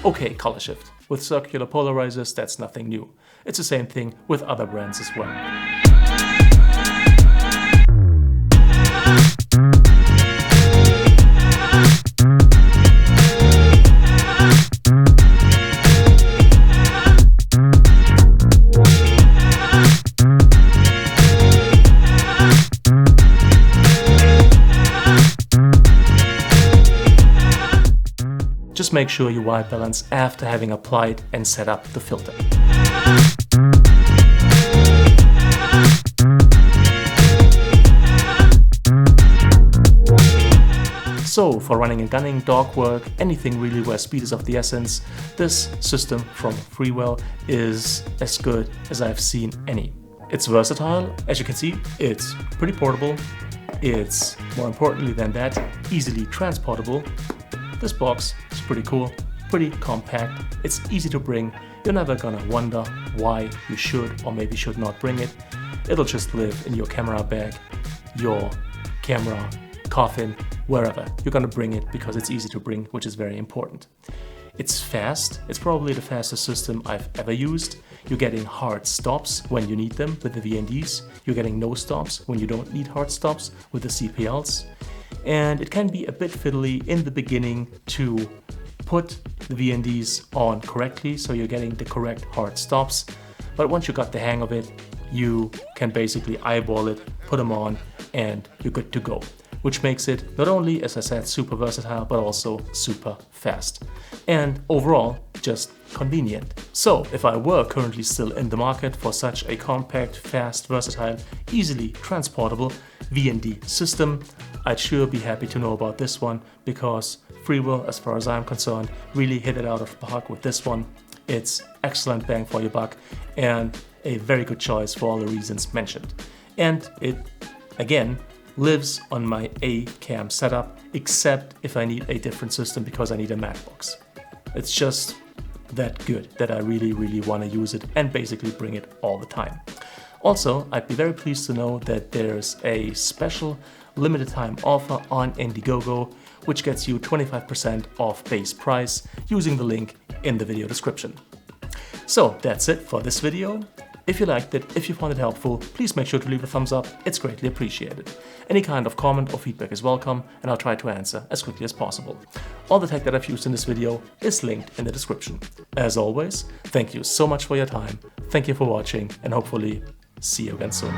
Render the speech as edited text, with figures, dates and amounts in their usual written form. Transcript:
Okay, color shift. With circular polarizers, that's nothing new. It's the same thing with other brands as well. Just make sure you white balance after having applied and set up the filter. So for running and gunning, dog work, anything really where speed is of the essence, this system from Freewell is as good as I've seen any. It's versatile, as you can see, it's pretty portable, it's more importantly than that, easily transportable. This box is pretty cool, pretty compact, it's easy to bring, you're never gonna wonder why you should or maybe should not bring it. It'll just live in your camera bag, your camera coffin, wherever. You're gonna bring it because it's easy to bring, which is very important. It's fast, it's probably the fastest system I've ever used. You're getting hard stops when you need them with the VNDs. You're getting no stops when you don't need hard stops with the CPLs. And it can be a bit fiddly in the beginning to put the VNDs on correctly, so you're getting the correct hard stops. But once you got the hang of it, you can basically eyeball it, put them on, and you're good to go. Which makes it not only, as I said, super versatile, but also super fast. And overall, just convenient. So if I were currently still in the market for such a compact, fast, versatile, easily transportable VND system, I'd sure be happy to know about this one, because Freewell, as far as I'm concerned, really hit it out of the park with this one. It's excellent bang for your buck and a very good choice for all the reasons mentioned. And it, again, lives on my A-cam setup, except if I need a different system because I need a mat box. It's just that good that I really, really want to use it and basically bring it all the time. Also, I'd be very pleased to know that there's a special limited time offer on Indiegogo, which gets you 25% off base price using the link in the video description. So that's it for this video. If you liked it, if you found it helpful, please make sure to leave a thumbs up, it's greatly appreciated. Any kind of comment or feedback is welcome, and I'll try to answer as quickly as possible. All the tech that I've used in this video is linked in the description. As always, thank you so much for your time, thank you for watching, and hopefully see you again soon.